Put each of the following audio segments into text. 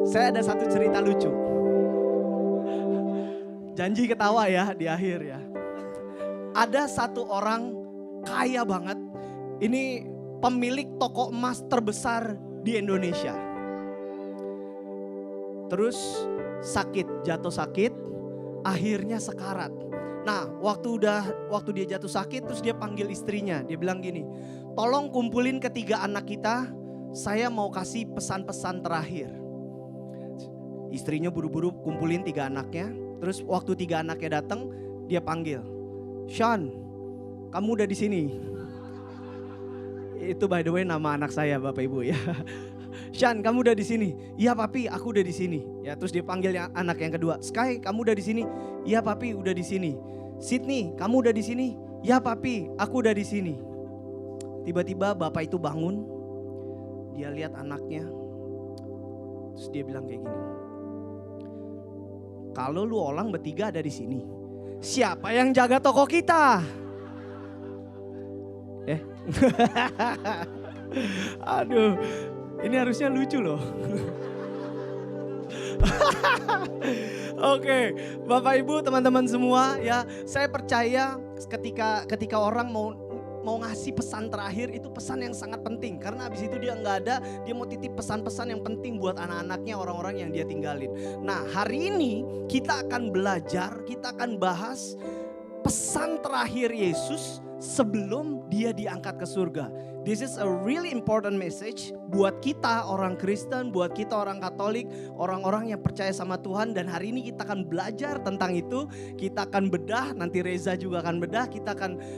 Saya ada satu cerita lucu. Janji ketawa ya di akhir ya. Ada satu orang kaya banget. Ini pemilik toko emas terbesar di Indonesia. Terus jatuh sakit, akhirnya sekarat. Nah, waktu dia jatuh sakit terus dia panggil istrinya. Dia bilang gini, "Tolong kumpulin ketiga anak kita, saya mau kasih pesan-pesan terakhir." Istrinya buru-buru kumpulin 3 anaknya. Terus waktu 3 anaknya datang, dia panggil, "Sean, kamu udah di sini." Itu by the way nama anak saya Bapak Ibu ya. "Sean, kamu udah di sini." "Iya Papi, aku udah di sini." Ya, terus dia panggil anak yang kedua, "Sky, kamu udah di sini?" "Iya Papi, udah di sini." "Sydney, kamu udah di sini?" "Ya Papi, aku udah di sini." Tiba-tiba bapak itu bangun, dia lihat anaknya, terus dia bilang kayak gini, "Kalau lu orang bertiga ada di sini, siapa yang jaga toko kita?" Aduh, ini harusnya lucu loh. Oke, Bapak Ibu, teman-teman semua ya, saya percaya ketika orang mau ngasih pesan terakhir, itu pesan yang sangat penting. Karena abis itu dia nggak ada, dia mau titip pesan-pesan yang penting buat anak-anaknya, orang-orang yang dia tinggalin. Nah, hari ini kita akan belajar, kita akan bahas pesan terakhir Yesus sebelum dia diangkat ke surga. This is a really important message buat kita orang Kristen, buat kita orang Katolik, orang-orang yang percaya sama Tuhan. Dan hari ini kita akan belajar tentang itu. Kita akan bedah, nanti Reza juga akan bedah.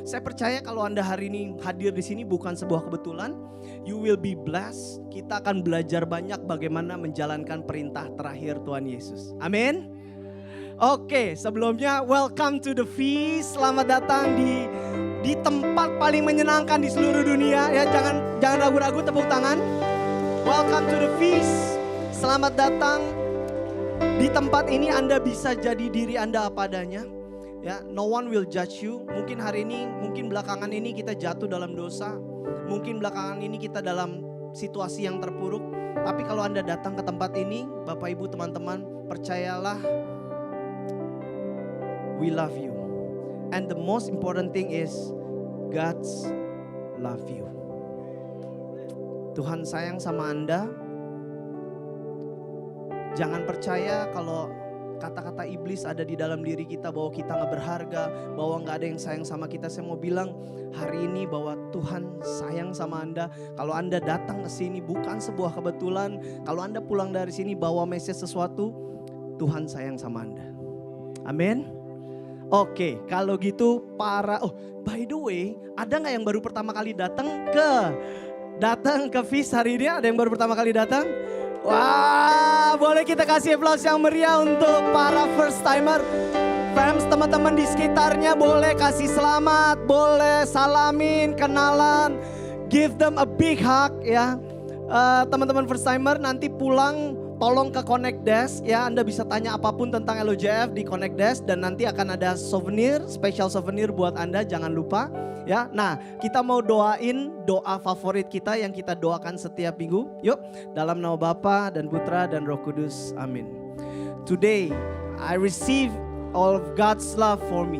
Saya percaya kalau Anda hari ini hadir di sini bukan sebuah kebetulan. You will be blessed. Kita akan belajar banyak bagaimana menjalankan perintah terakhir Tuhan Yesus. Amin. Oke, sebelumnya welcome to the feast. Selamat datang di tempat paling menyenangkan di seluruh dunia ya. Jangan ragu-ragu, tepuk tangan. Welcome to the feast. Selamat datang. Di tempat ini Anda bisa jadi diri Anda apa adanya. Ya, no one will judge you. Mungkin hari ini, mungkin belakangan ini kita jatuh dalam dosa. Mungkin belakangan ini kita dalam situasi yang terpuruk. Tapi kalau Anda datang ke tempat ini, Bapak Ibu teman-teman, percayalah, we love you. And the most important thing is God's love you. Tuhan sayang sama Anda. Jangan percaya kalau kata-kata iblis ada di dalam diri kita bahwa kita gak berharga, bahwa gak ada yang sayang sama kita. Saya mau bilang hari ini bahwa Tuhan sayang sama Anda. Kalau Anda datang ke sini bukan sebuah kebetulan. Kalau Anda pulang dari sini bawa message sesuatu, Tuhan sayang sama Anda. Amin. Oke, kalau gitu by the way, ada nggak yang baru pertama kali datang ke feast hari ini? Ada yang baru pertama kali datang? Wah, boleh kita kasih aplaus yang meriah untuk para first timer. Fams, teman-teman di sekitarnya boleh kasih selamat, boleh salamin, kenalan, give them a big hug ya. Teman-teman first timer nanti pulang tolong ke Connect Desk ya, Anda bisa tanya apapun tentang LOJF di Connect Desk dan nanti akan ada special souvenir buat Anda, jangan lupa ya. Nah, kita mau doain doa favorit kita yang kita doakan setiap minggu. Yuk, dalam nama Bapa dan Putra dan Roh Kudus. Amin. Today I receive all of God's love for me.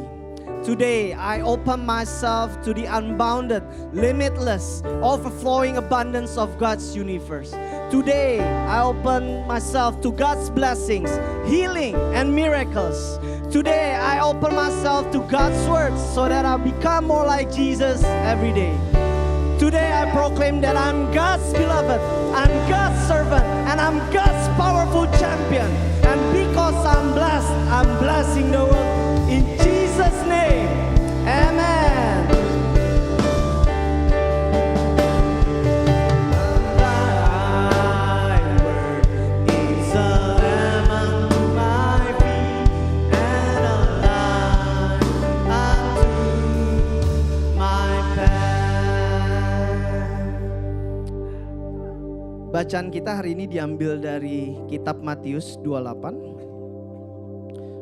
Today, I open myself to the unbounded, limitless, overflowing abundance of God's universe. Today, I open myself to God's blessings, healing, and miracles. Today, I open myself to God's words so that I become more like Jesus every day. Today, I proclaim that I'm God's beloved, I'm God's servant, and I'm God's powerful champion. And because I'm blessed, I'm blessing the world. In Jesus' name, amen. Thy word is a lamp unto my feet and a light unto my path. Bacaan kita hari ini diambil dari kitab Matius 28.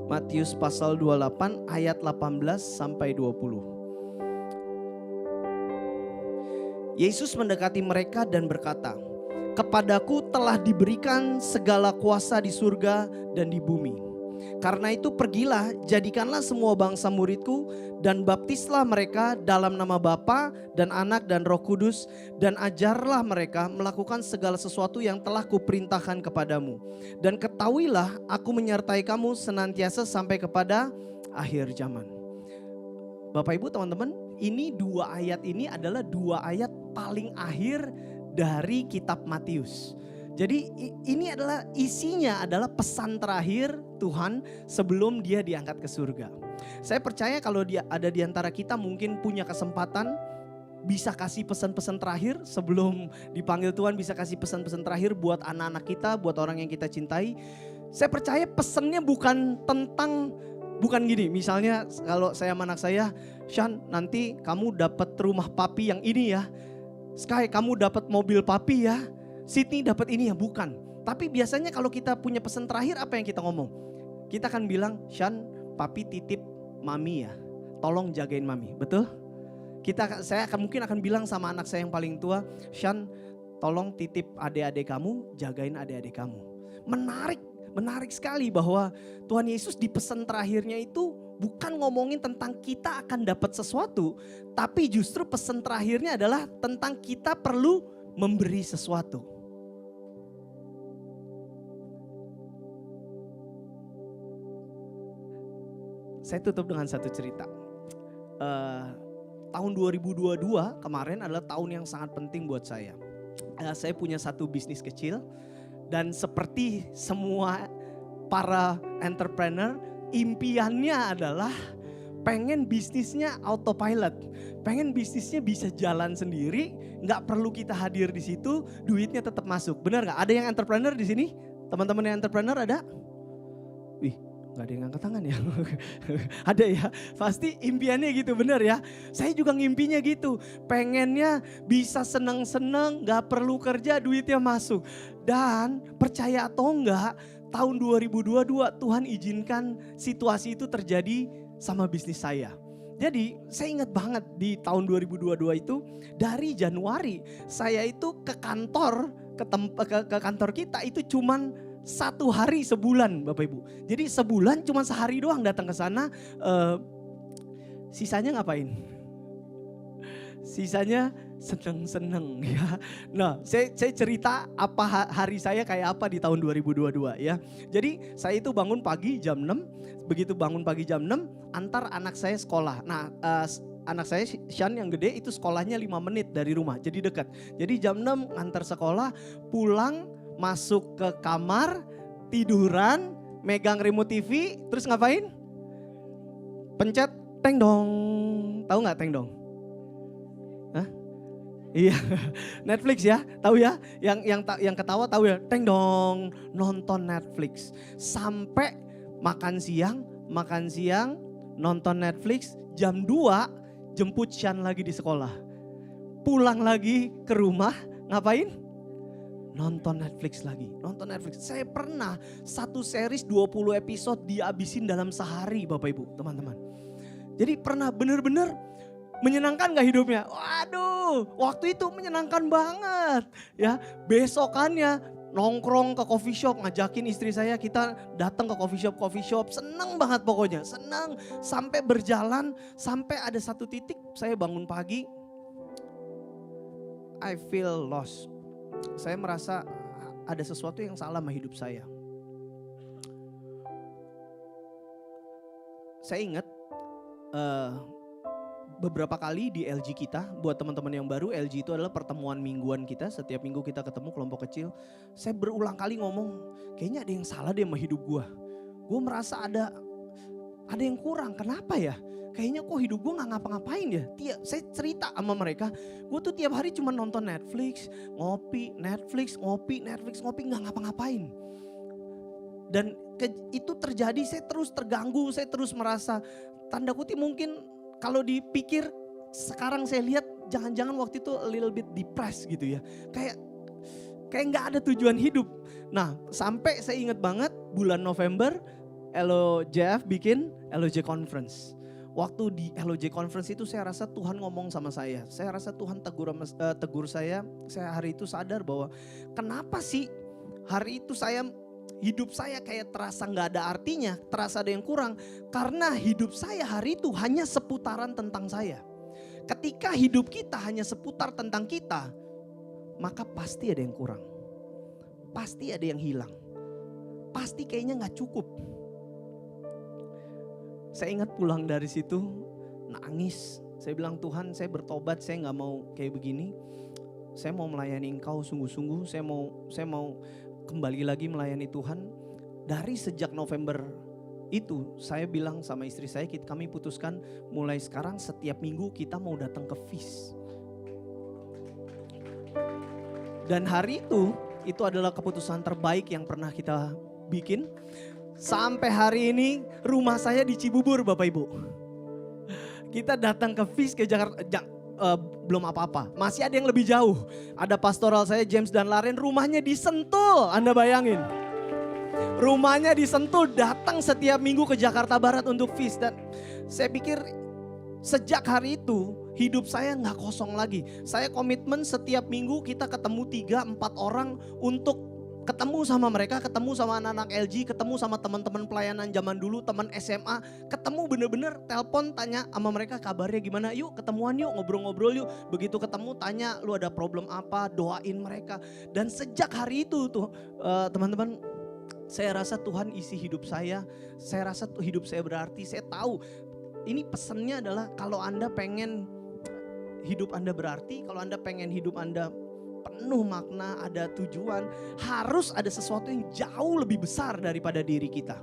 Matius pasal 28 ayat 18 sampai 20. Yesus mendekati mereka dan berkata, kepadaku telah diberikan segala kuasa di surga dan di bumi. Karena itu pergilah, jadikanlah semua bangsa muridku dan baptislah mereka dalam nama Bapa dan Anak dan Roh Kudus, dan ajarlah mereka melakukan segala sesuatu yang telah kuperintahkan kepadamu. Dan ketahuilah aku menyertai kamu senantiasa sampai kepada akhir zaman. Bapak Ibu teman-teman, ini dua ayat ini adalah dua ayat paling akhir dari kitab Matius. Jadi ini adalah isinya adalah pesan terakhir Tuhan sebelum dia diangkat ke surga. Saya percaya kalau dia ada di antara kita mungkin punya kesempatan bisa kasih pesan-pesan terakhir sebelum dipanggil Tuhan, bisa kasih pesan-pesan terakhir buat anak-anak kita, buat orang yang kita cintai. Saya percaya pesannya bukan gini, misalnya kalau saya sama anak saya, Shan nanti kamu dapat rumah papi yang ini ya, Sky kamu dapat mobil papi ya, Sydney dapat ini ya, bukan. Tapi biasanya kalau kita punya pesan terakhir apa yang kita ngomong? Kita akan bilang, Shan, papi titip mami ya, tolong jagain mami, betul? Saya mungkin akan bilang sama anak saya yang paling tua, Shan, tolong titip adik-adik kamu, jagain adik-adik kamu. Menarik sekali bahwa Tuhan Yesus di pesan terakhirnya itu bukan ngomongin tentang kita akan dapat sesuatu, tapi justru pesan terakhirnya adalah tentang kita perlu memberi sesuatu. Saya tutup dengan satu cerita. Tahun 2022 kemarin adalah tahun yang sangat penting buat saya. Saya punya satu bisnis kecil dan seperti semua para entrepreneur, impiannya adalah pengen bisnisnya autopilot, pengen bisnisnya bisa jalan sendiri, nggak perlu kita hadir di situ, duitnya tetap masuk. Benar nggak? Ada yang entrepreneur di sini? Teman-teman yang entrepreneur ada? Wih, nggak ada yang angkat tangan ya? Ada ya? Pasti impiannya gitu, benar ya? Saya juga ngimpinya gitu, pengennya bisa seneng-seneng, nggak perlu kerja, duitnya masuk. Dan percaya atau enggak, tahun 2022 Tuhan izinkan situasi itu terjadi sama bisnis saya. Jadi saya ingat banget di tahun 2022 itu dari Januari saya itu ke kantor, ke kantor kita itu cuman 1 hari sebulan Bapak Ibu. Jadi sebulan cuma sehari doang datang ke sana, sisanya ngapain? Sisanya seneng-seneng ya. Nah, saya cerita apa hari saya kayak apa di tahun 2022 ya. Jadi saya itu bangun pagi jam 6, begitu bangun pagi jam 6 antar anak saya sekolah. Nah, anak saya Shan yang gede itu sekolahnya 5 menit dari rumah, jadi dekat. Jadi jam 6 antar sekolah, pulang masuk ke kamar, tiduran, megang remote TV, terus ngapain? Pencet teng dong. Tahu nggak teng dong? Hah? Iya, Netflix ya, tahu ya? Yang ketawa tahu ya, teng dong, nonton Netflix. Sampai makan siang, nonton Netflix, jam 2 jemput Shan lagi di sekolah. Pulang lagi ke rumah, ngapain? Nonton Netflix lagi, nonton Netflix. Saya pernah satu series 20 episode dihabisin dalam sehari Bapak Ibu, teman-teman. Jadi pernah bener-bener menyenangkan gak hidupnya? Waduh, waktu itu menyenangkan banget. Ya, besokannya nongkrong ke coffee shop, ngajakin istri saya kita datang ke coffee shop. Seneng banget pokoknya, seneng. Sampai berjalan, sampai ada satu titik saya bangun pagi, I feel lost. Saya merasa ada sesuatu yang salah sama hidup saya. Saya ingat beberapa kali di LG kita, buat teman-teman yang baru, LG itu adalah pertemuan mingguan kita. Setiap minggu kita ketemu kelompok kecil. Saya berulang kali ngomong, kayaknya ada yang salah deh sama hidup gue. Gue merasa ada yang kurang, kenapa ya? Kayaknya kok hidup gue gak ngapa-ngapain ya. Saya cerita sama mereka, gue tuh tiap hari cuma nonton Netflix, ngopi, gak ngapa-ngapain. Dan itu terjadi, saya terus terganggu, saya terus merasa, tanda kutip mungkin kalau dipikir sekarang saya lihat jangan-jangan waktu itu a little bit depressed gitu ya. Kayak gak ada tujuan hidup. Nah sampai saya ingat banget bulan November LOJF bikin LOJ Conference. waktu di LOJ Conference itu saya rasa Tuhan ngomong sama saya. Saya rasa Tuhan tegur saya. Saya hari itu sadar bahwa kenapa sih hari itu hidup saya kayak terasa gak ada artinya, terasa ada yang kurang. Karena hidup saya hari itu hanya seputaran tentang saya. Ketika hidup kita hanya seputar tentang kita, maka pasti ada yang kurang. Pasti ada yang hilang. Pasti kayaknya gak cukup. Saya ingat pulang dari situ nangis. Saya bilang, Tuhan, saya bertobat, saya gak mau kayak begini. Saya mau melayani Engkau sungguh-sungguh. Saya mau kembali lagi melayani Tuhan. Dari sejak November itu saya bilang sama istri saya, kami putuskan mulai sekarang setiap minggu kita mau datang ke feast. Dan hari itu adalah keputusan terbaik yang pernah kita bikin. Sampai hari ini rumah saya di Cibubur Bapak Ibu. Kita datang ke feast ke Jakarta, belum apa-apa. Masih ada yang lebih jauh. Ada pastoral saya James dan Laren, rumahnya di Sentul, Anda bayangin. Rumahnya di Sentul, datang setiap minggu ke Jakarta Barat untuk feast. Dan saya pikir sejak hari itu hidup saya gak kosong lagi. Saya komitmen setiap minggu kita ketemu 3-4 orang untuk ketemu sama mereka, ketemu sama anak-anak LG, ketemu sama teman-teman pelayanan zaman dulu, teman SMA, ketemu bener-bener telepon tanya sama mereka kabarnya gimana, yuk ketemuan yuk, ngobrol-ngobrol yuk. Begitu ketemu tanya lu ada problem apa, doain mereka. Dan sejak hari itu tuh teman-teman, saya rasa Tuhan isi hidup saya rasa hidup saya berarti. Saya tahu ini pesannya adalah kalau Anda pengen hidup Anda berarti, kalau Anda pengen hidup Anda penuh makna, ada tujuan, harus ada sesuatu yang jauh lebih besar daripada diri kita.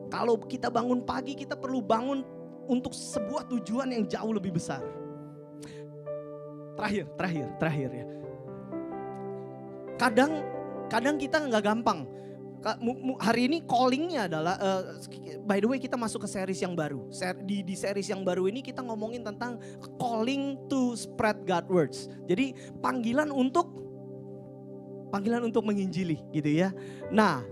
Kalau kita bangun pagi, kita perlu bangun untuk sebuah tujuan yang jauh lebih besar. Terakhir ya. Kadang kita nggak gampang. Hari ini callingnya adalah, by the way kita masuk ke series yang baru. Di series yang baru ini kita ngomongin tentang calling to spread God words. Jadi panggilan untuk menginjili gitu ya. Nah,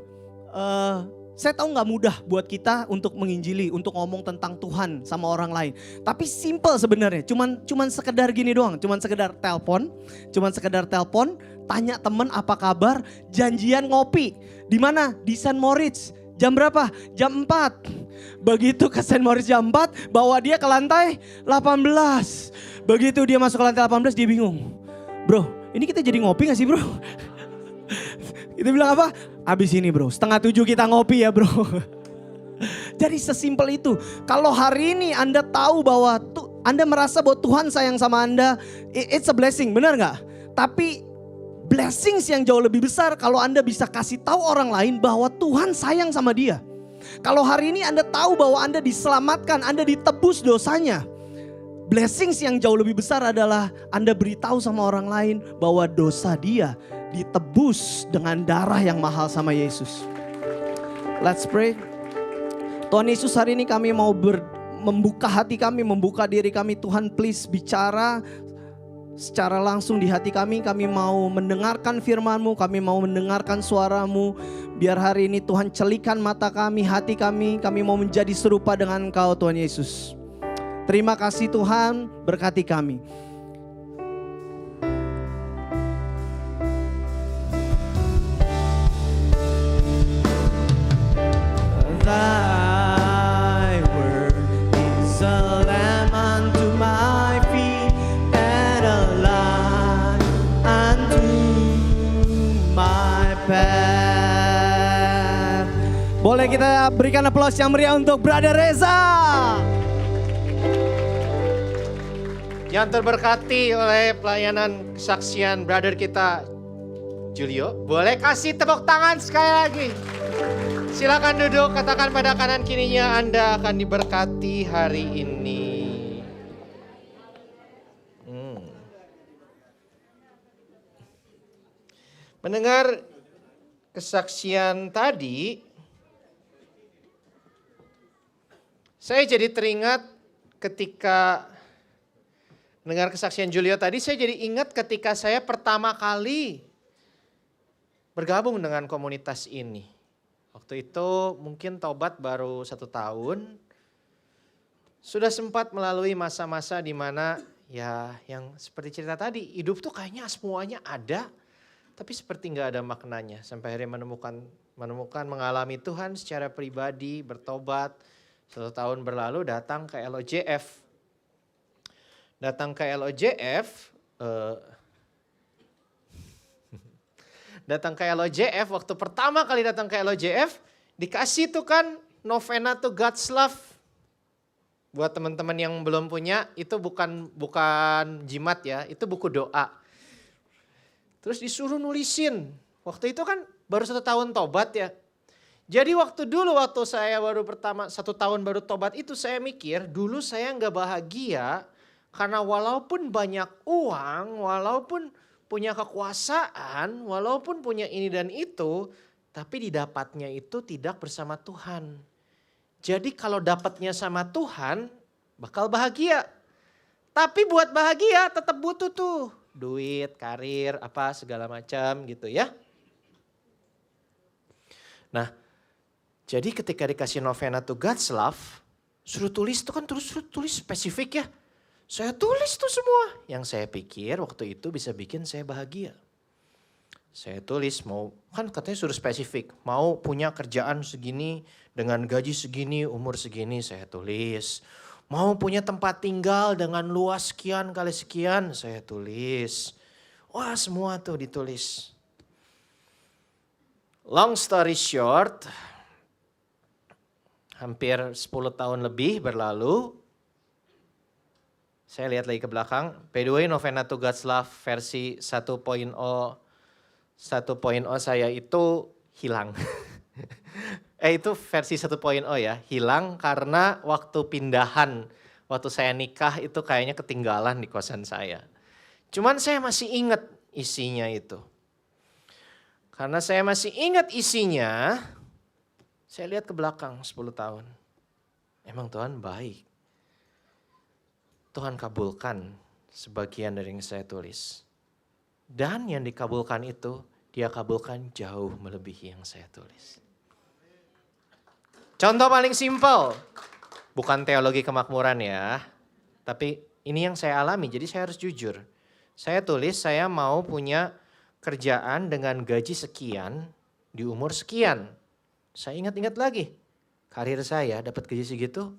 saya tahu nggak mudah buat kita untuk menginjili, untuk ngomong tentang Tuhan sama orang lain. Tapi simple sebenarnya, cuman sekedar gini doang, cuman sekedar telepon, tanya temen apa kabar, janjian ngopi. Di mana? Di St. Moritz. Jam berapa? Jam 4. Begitu ke St. Moritz jam 4, bawa dia ke lantai 18. Begitu dia masuk ke lantai 18 dia bingung. Bro, ini kita jadi ngopi gak sih bro? Kita bilang apa? Abis ini bro, 6:30 kita ngopi ya bro. Jadi sesimpel itu. Kalau hari ini Anda tahu bahwa Anda merasa bahwa Tuhan sayang sama Anda, it's a blessing, benar gak? Tapi blessings yang jauh lebih besar kalau Anda bisa kasih tahu orang lain bahwa Tuhan sayang sama dia. Kalau hari ini Anda tahu bahwa Anda diselamatkan, Anda ditebus dosanya. Blessings yang jauh lebih besar adalah Anda beritahu sama orang lain bahwa dosa dia ditebus dengan darah yang mahal sama Yesus. Let's pray. Tuhan Yesus, hari ini kami mau membuka hati kami, membuka diri kami. Tuhan please bicara secara langsung di hati kami. Kami mau mendengarkan firman-Mu, kami mau mendengarkan suara-Mu. Biar hari ini Tuhan celikan mata kami, hati kami mau menjadi serupa dengan Engkau Tuhan Yesus. Terima kasih Tuhan, berkati kami. Thy word is a lamp unto my feet and a light unto my path. Boleh kita berikan aplaus yang meriah untuk Brother Reza. Yang terberkati oleh pelayanan kesaksian brother kita Julio. Boleh kasih tepuk tangan sekali lagi. Silakan duduk, katakan pada kanan kirinya Anda akan diberkati hari ini. Mendengar kesaksian tadi, saya jadi teringat ketika mendengar kesaksian Julio tadi, saya jadi ingat ketika saya pertama kali bergabung dengan komunitas ini. Waktu itu mungkin taubat baru 1 tahun. sudah sempat melalui masa-masa di mana ya yang seperti cerita tadi, hidup tuh kayaknya semuanya ada, tapi seperti nggak ada maknanya. Sampai akhirnya menemukan mengalami Tuhan secara pribadi, bertobat. 1 tahun berlalu datang ke LOJF. Waktu pertama kali datang ke LOJF, dikasih tuh kan novena to God's love. Buat teman-teman yang belum punya, itu bukan jimat ya, itu buku doa. Terus disuruh nulisin. Waktu itu kan baru 1 tahun tobat ya. Jadi waktu saya baru 1 tahun baru tobat itu, saya mikir dulu saya nggak bahagia karena walaupun banyak uang, walaupun punya kekuasaan, walaupun punya ini dan itu, tapi didapatnya itu tidak bersama Tuhan. Jadi kalau dapatnya sama Tuhan bakal bahagia. Tapi buat bahagia tetap butuh tuh duit, karir, apa segala macam gitu ya. Nah, jadi ketika dikasih novena to God's love, suruh tulis itu kan terus tulis spesifik ya. Saya tulis tuh semua yang saya pikir waktu itu bisa bikin saya bahagia. Saya tulis kan katanya suruh spesifik, mau punya kerjaan segini dengan gaji segini, umur segini saya tulis. Mau punya tempat tinggal dengan luas sekian kali sekian saya tulis. Wah semua tuh ditulis. Long story short, hampir 10 tahun lebih berlalu, saya lihat lagi ke belakang. By the way, Novena to God's Love versi 1.0 saya itu hilang. Itu versi 1.0 ya, hilang karena waktu pindahan, waktu saya nikah itu kayaknya ketinggalan di kosan saya. Cuman saya masih ingat isinya itu. Karena saya masih ingat isinya, saya lihat ke belakang 10 tahun. Emang Tuhan baik. Tuhan kabulkan sebagian dari yang saya tulis. Dan yang dikabulkan itu, Dia kabulkan jauh melebihi yang saya tulis. Contoh paling simpel, bukan teologi kemakmuran ya, tapi ini yang saya alami, jadi saya harus jujur. Saya tulis saya mau punya kerjaan dengan gaji sekian di umur sekian. Saya ingat-ingat lagi, karir saya dapat gaji segitu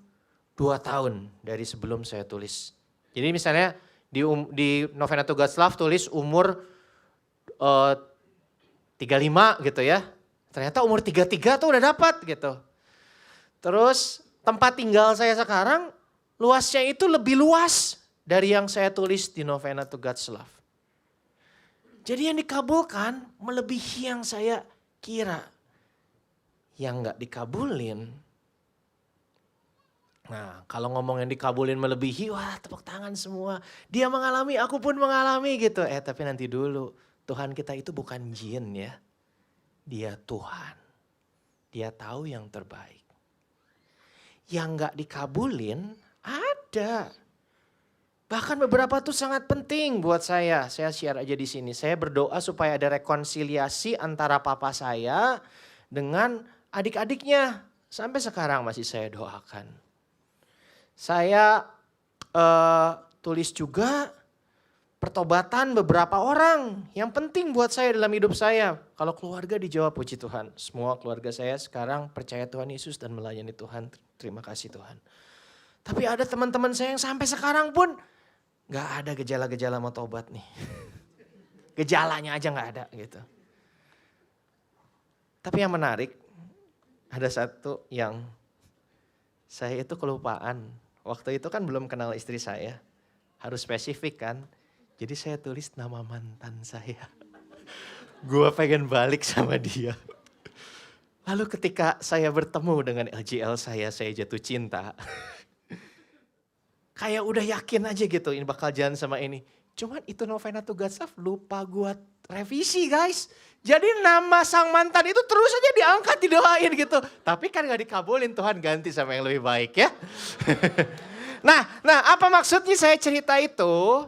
2 tahun dari sebelum saya tulis. Jadi misalnya di Novena to God's Love tulis umur 35 gitu ya. Ternyata umur 33 tuh udah dapat gitu. Terus tempat tinggal saya sekarang luasnya itu lebih luas dari yang saya tulis di Novena to God's Love. Jadi yang dikabulkan melebihi yang saya kira. Yang gak dikabulin. Nah kalau ngomong yang dikabulin melebihi, wah tepuk tangan semua. Dia mengalami, aku pun mengalami gitu. Tapi nanti dulu, Tuhan kita itu bukan jin ya. Dia Tuhan. Dia tahu yang terbaik. Yang gak dikabulin ada. Bahkan beberapa tuh sangat penting buat saya. Saya share aja di sini. Saya berdoa supaya ada rekonsiliasi antara papa saya dengan adik-adiknya. Sampai sekarang masih saya doakan. Saya tulis juga pertobatan beberapa orang yang penting buat saya dalam hidup saya. Kalau keluarga dijawab puji Tuhan. Semua keluarga saya sekarang percaya Tuhan Yesus dan melayani Tuhan. Terima kasih Tuhan. Tapi ada teman-teman saya yang sampai sekarang pun gak ada gejala-gejala mau tobat nih. Gejalanya aja gak ada gitu. Tapi yang menarik, ada satu yang saya itu kelupaan. Waktu itu kan belum kenal istri saya. Harus spesifik kan. Jadi saya tulis nama mantan saya. Gue pengen balik sama dia. Lalu ketika saya bertemu dengan LJL saya jatuh cinta. Kayak udah yakin aja gitu ini bakal jalan sama ini. Cuman itu Novena to God's Love lupa gue revisi guys. Jadi nama sang mantan itu terus aja diangkat, didoain gitu. Tapi kan gak dikabulin, Tuhan ganti sama yang lebih baik ya. Nah apa maksudnya saya cerita itu?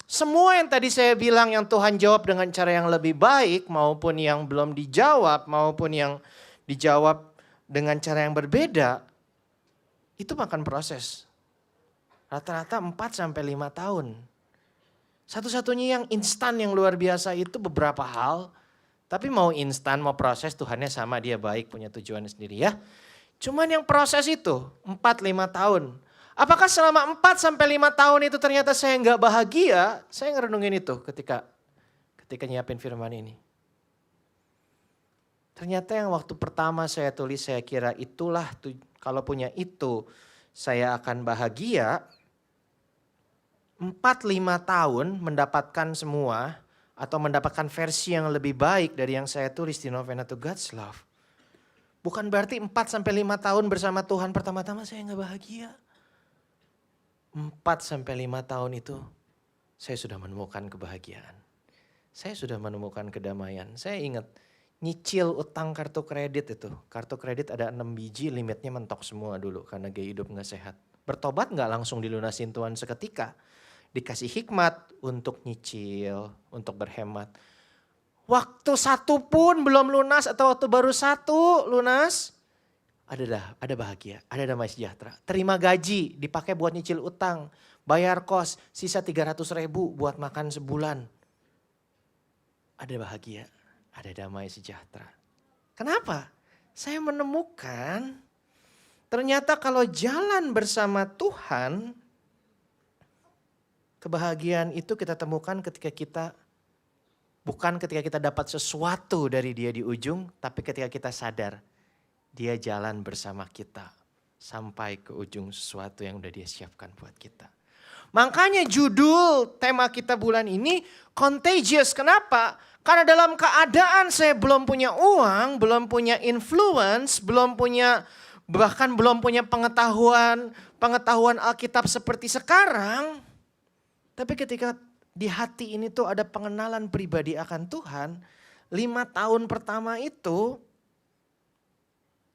Semua yang tadi saya bilang yang Tuhan jawab dengan cara yang lebih baik maupun yang belum dijawab maupun yang dijawab dengan cara yang berbeda. Itu makan proses. Rata-rata 4 sampai 5 tahun. Satu-satunya yang instan yang luar biasa itu beberapa hal. Tapi mau instan, mau proses, Tuhannya sama, dia baik, punya tujuannya sendiri ya. Cuman yang proses itu 4-5 tahun. Apakah selama 4 sampai 5 tahun itu ternyata saya nggak bahagia? Saya ngerenungin itu ketika nyiapin firman ini. Ternyata yang waktu pertama saya tulis, saya kira itulah, kalau punya itu saya akan bahagia. 4-5 tahun mendapatkan semua, atau mendapatkan versi yang lebih baik dari yang saya tulis di Novena to God's Love. Bukan berarti 4-5 tahun bersama Tuhan pertama-tama saya nggak bahagia. 4-5 tahun itu saya sudah menemukan kebahagiaan. Saya sudah menemukan kedamaian. Saya ingat nyicil utang kartu kredit itu. Kartu kredit ada 6 biji, limitnya mentok semua dulu karena gaya hidup nggak sehat. Bertobat nggak langsung dilunasin Tuhan seketika. Dikasih hikmat untuk nyicil, untuk berhemat. Waktu 1 pun belum lunas atau waktu baru 1 lunas, ada bahagia, ada damai sejahtera. Terima gaji, dipakai buat nyicil utang, bayar kos, sisa 300.000 buat makan sebulan. Ada bahagia, ada damai sejahtera. Kenapa? Saya menemukan ternyata kalau jalan bersama Tuhan, kebahagiaan itu kita temukan bukan ketika kita dapat sesuatu dari dia di ujung, tapi ketika kita sadar dia jalan bersama kita sampai ke ujung sesuatu yang udah dia siapkan buat kita. Makanya judul tema kita bulan ini contagious. Kenapa? Karena dalam keadaan saya belum punya uang, belum punya influence, bahkan belum punya pengetahuan Alkitab seperti sekarang. Tapi ketika di hati ini tuh ada pengenalan pribadi akan Tuhan, 5 tahun pertama itu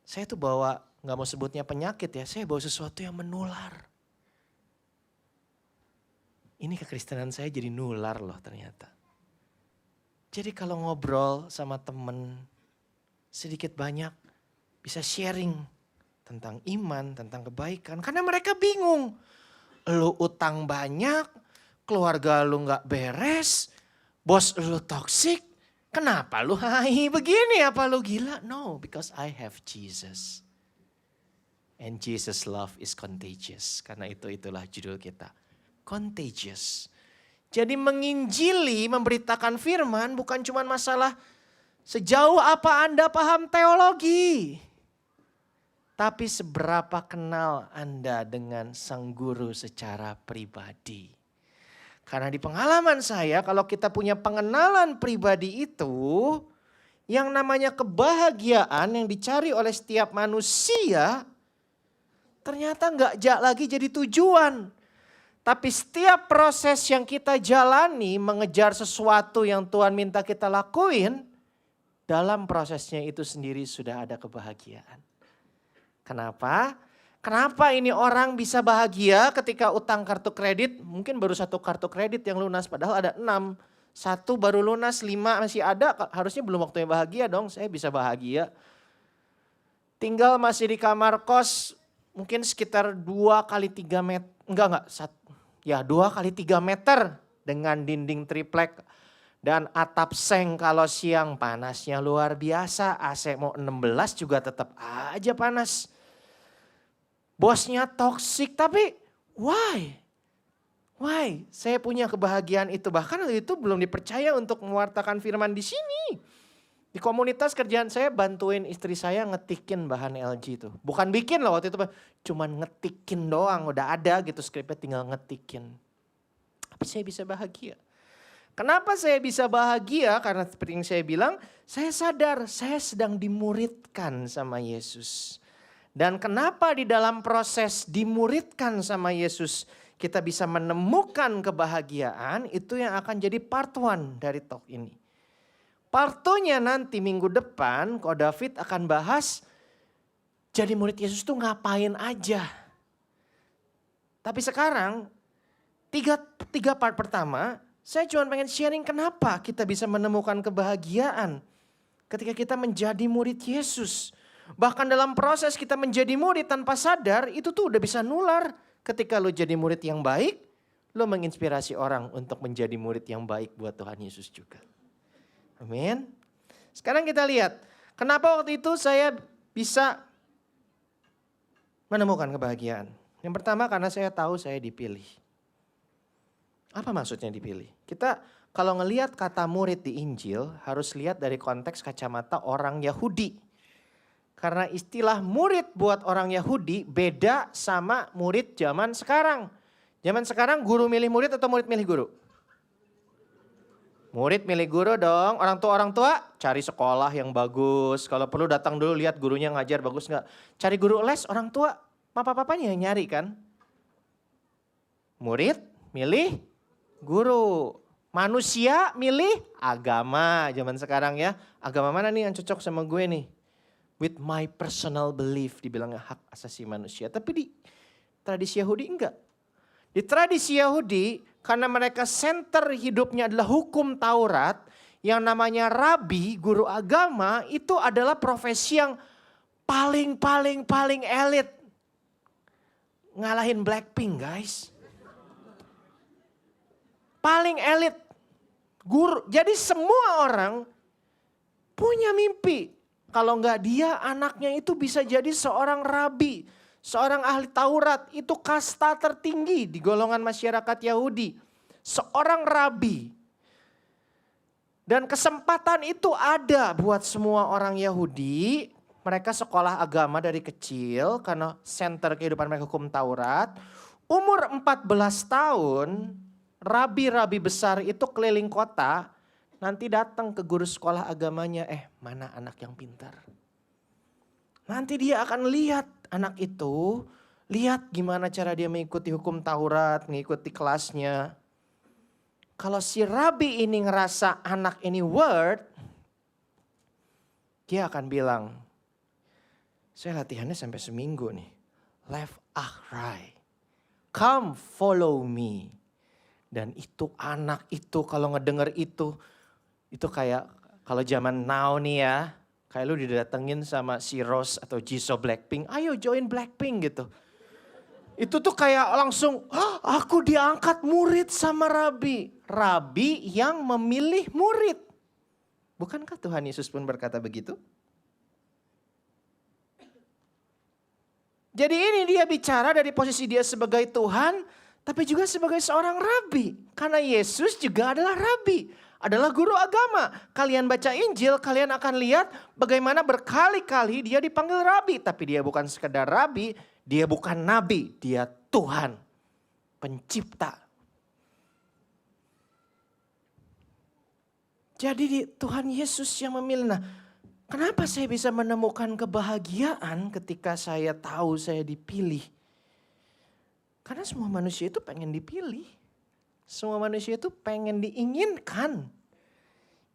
saya tuh bawa, gak mau sebutnya penyakit ya, saya bawa sesuatu yang menular. Ini kekristenan saya jadi nular loh ternyata. Jadi kalau ngobrol sama temen sedikit banyak bisa sharing tentang iman, tentang kebaikan. Karena mereka bingung, lu utang banyak, keluarga lu gak beres, bos lu toksik, kenapa lu hai begini, apa lu gila? No, because I have Jesus. And Jesus love is contagious. Karena itulah judul kita. Contagious. Jadi menginjili, memberitakan firman bukan cuma masalah sejauh apa Anda paham teologi. Tapi seberapa kenal Anda dengan sang guru secara pribadi. Karena di pengalaman saya kalau kita punya pengenalan pribadi itu, yang namanya kebahagiaan yang dicari oleh setiap manusia, ternyata nggak lagi jadi tujuan. Tapi setiap proses yang kita jalani mengejar sesuatu yang Tuhan minta kita lakuin, dalam prosesnya itu sendiri sudah ada kebahagiaan. Kenapa? Kenapa ini orang bisa bahagia ketika utang kartu kredit? Mungkin baru 1 kartu kredit yang lunas, padahal ada 6. 1 baru lunas, 5 masih ada, harusnya belum waktunya bahagia dong, saya bisa bahagia. Tinggal masih di kamar kos, mungkin sekitar 2x3 meter, 2x3 meter dengan dinding triplek dan atap seng kalau siang panasnya luar biasa, AC mau 16 juga tetap aja panas. Bosnya toksik, tapi why? Why? Saya punya kebahagiaan itu. Bahkan itu belum dipercaya untuk mewartakan firman di sini. Di komunitas kerjaan saya bantuin istri saya ngetikin bahan LG itu. Bukan bikin loh waktu itu, cuman ngetikin doang. Udah ada gitu skripnya, tinggal ngetikin. Tapi saya bisa bahagia. Kenapa saya bisa bahagia? Karena seperti yang saya bilang, saya sadar saya sedang dimuridkan sama Yesus. Dan kenapa di dalam proses dimuridkan sama Yesus kita bisa menemukan kebahagiaan, itu yang akan jadi part 1 dari talk ini. Part 2-nya nanti minggu depan, Ko David akan bahas jadi murid Yesus tuh ngapain aja. Tapi sekarang, tiga part pertama, saya cuma pengen sharing kenapa kita bisa menemukan kebahagiaan ketika kita menjadi murid Yesus. Bahkan dalam proses kita menjadi murid tanpa sadar, itu tuh udah bisa nular Ketika lo jadi murid yang baik, lo menginspirasi orang untuk menjadi murid yang baik buat Tuhan Yesus juga. Amin. Sekarang kita lihat, kenapa waktu itu saya bisa menemukan kebahagiaan. Yang pertama karena saya tahu saya dipilih. Apa maksudnya dipilih? Kita kalau ngelihat kata murid di Injil harus lihat dari konteks kacamata orang Yahudi. Karena istilah murid buat orang Yahudi beda sama murid zaman sekarang. Zaman sekarang guru milih murid atau murid milih guru? Murid milih guru dong. Orang tua cari sekolah yang bagus. Kalau perlu datang dulu lihat gurunya ngajar bagus nggak. Cari guru les orang tua. Papa-papanya yang nyari kan. Murid milih guru. Manusia milih agama zaman sekarang ya. Agama mana nih yang cocok sama gue nih? With my personal belief, dibilangnya hak asasi manusia. Tapi di tradisi Yahudi enggak. Di tradisi Yahudi, karena mereka center hidupnya adalah hukum Taurat, yang namanya rabi, guru agama, itu adalah profesi yang paling elit. Ngalahin Blackpink guys. Paling elit. Guru. Jadi semua orang punya mimpi. Kalau enggak dia, anaknya itu bisa jadi seorang rabi. Seorang ahli Taurat, itu kasta tertinggi di golongan masyarakat Yahudi. Seorang rabi. Dan kesempatan itu ada buat semua orang Yahudi. Mereka sekolah agama dari kecil karena center kehidupan mereka hukum Taurat. Umur 14 tahun, rabi-rabi besar itu keliling kota. Nanti datang ke guru sekolah agamanya, mana anak yang pintar. Nanti dia akan lihat anak itu, lihat gimana cara dia mengikuti hukum Taurat, mengikuti kelasnya. Kalau si rabi ini ngerasa anak ini worth, dia akan bilang, saya latihannya sampai seminggu nih. Left, right. Come follow me. Dan itu anak itu kalau ngedenger itu kayak kalau zaman now nih ya. Kayak lu didatengin sama si Rose atau Jisoo Blackpink, ayo join Blackpink gitu. Itu tuh kayak langsung, aku diangkat murid sama rabi. Rabi yang memilih murid. Bukankah Tuhan Yesus pun berkata begitu? Jadi ini dia bicara dari posisi dia sebagai Tuhan, tapi juga sebagai seorang rabi. Karena Yesus juga adalah rabi. Adalah guru agama. Kalian baca Injil, kalian akan lihat bagaimana berkali-kali dia dipanggil rabi. Tapi dia bukan sekedar rabi, dia bukan nabi, dia Tuhan, pencipta. Jadi Tuhan Yesus yang memilih. Nah, kenapa saya bisa menemukan kebahagiaan ketika saya tahu saya dipilih? Karena semua manusia itu pengen dipilih. Semua manusia itu pengen diinginkan.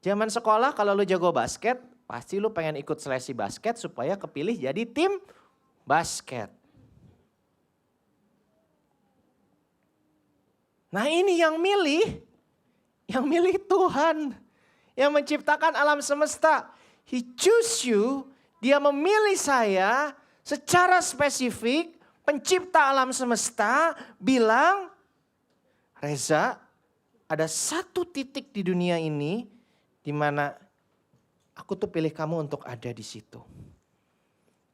Zaman sekolah kalau lu jago basket, pasti lu pengen ikut seleksi basket supaya kepilih jadi tim basket. Nah ini yang milih Tuhan. Yang menciptakan alam semesta. He choose you, dia memilih saya secara spesifik, pencipta alam semesta, bilang, Reza, ada satu titik di dunia ini di mana aku tuh pilih kamu untuk ada di situ.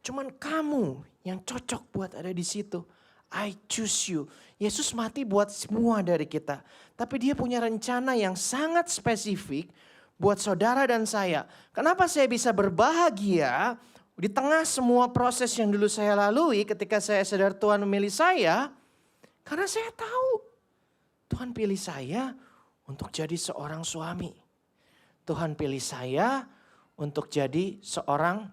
Cuman kamu yang cocok buat ada di situ. I choose you. Yesus mati buat semua dari kita. Tapi dia punya rencana yang sangat spesifik buat saudara dan saya. Kenapa saya bisa berbahagia di tengah semua proses yang dulu saya lalui ketika saya sadar Tuhan memilih saya? Karena saya tahu Tuhan pilih saya untuk jadi seorang suami. Tuhan pilih saya untuk jadi seorang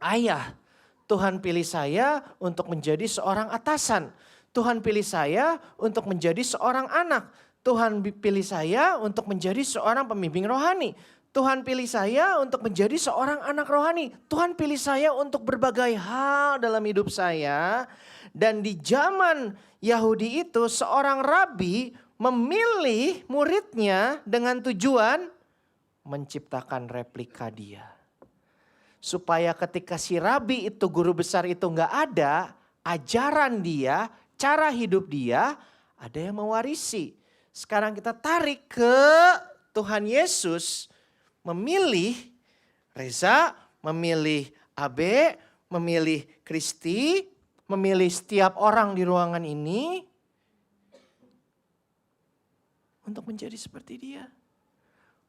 ayah. Tuhan pilih saya untuk menjadi seorang atasan. Tuhan pilih saya untuk menjadi seorang anak. Tuhan pilih saya untuk menjadi seorang pembimbing rohani. Tuhan pilih saya untuk menjadi seorang anak rohani. Tuhan pilih saya untuk berbagai hal dalam hidup saya. Dan di zaman Yahudi itu seorang rabi memilih muridnya dengan tujuan menciptakan replika dia. Supaya ketika si rabi itu, guru besar itu gak ada, ajaran dia, cara hidup dia, ada yang mewarisi. Sekarang kita tarik ke Tuhan Yesus memilih Reza, memilih Abe, memilih Kristi, memilih setiap orang di ruangan ini untuk menjadi seperti dia.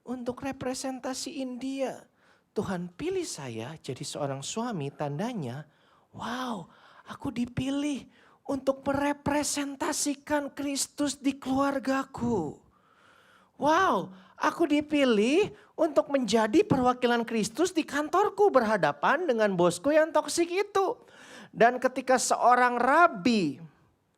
Untuk representasiin dia. Tuhan pilih saya jadi seorang suami, tandanya, wow, aku dipilih untuk merepresentasikan Kristus di keluargaku. Wow, aku dipilih untuk menjadi perwakilan Kristus di kantorku berhadapan dengan bosku yang toksik itu. Dan ketika seorang rabi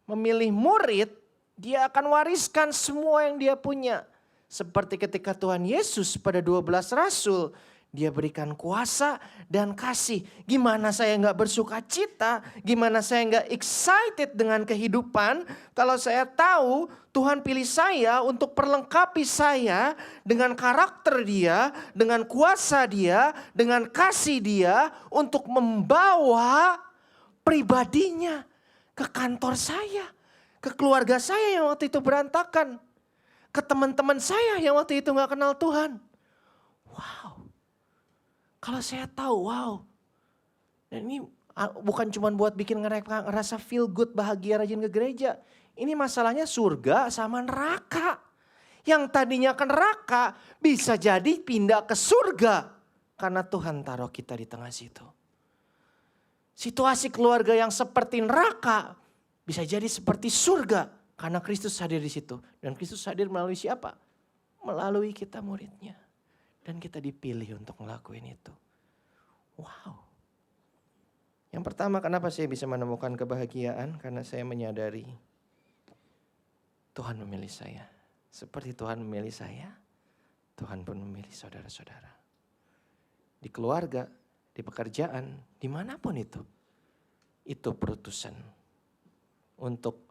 memilih murid, dia akan wariskan semua yang dia punya. Seperti ketika Tuhan Yesus pada 12 rasul, dia berikan kuasa dan kasih. Gimana saya gak bersuka cita, gimana saya gak excited dengan kehidupan kalau saya tahu Tuhan pilih saya untuk perlengkapi saya dengan karakter dia, dengan kuasa dia, dengan kasih dia untuk membawa pribadinya ke kantor saya, ke keluarga saya yang waktu itu berantakan, ke teman-teman saya yang waktu itu gak kenal Tuhan. Wow. Kalau saya tahu, wow. Dan ini bukan cuma buat bikin ngerasa feel good, bahagia, rajin ke gereja. Ini masalahnya surga sama neraka. Yang tadinya ke neraka bisa jadi pindah ke surga. Karena Tuhan taruh kita di tengah situ. Situasi keluarga yang seperti neraka bisa jadi seperti surga. Karena Kristus hadir di situ. Dan Kristus hadir melalui siapa? Melalui kita muridnya. Dan kita dipilih untuk ngelakuin itu. Wow. Yang pertama, kenapa saya bisa menemukan kebahagiaan? Karena saya menyadari Tuhan memilih saya. Seperti Tuhan memilih saya, Tuhan pun memilih saudara-saudara. Di keluarga, di pekerjaan, dimanapun itu. Itu perutusan. Untuk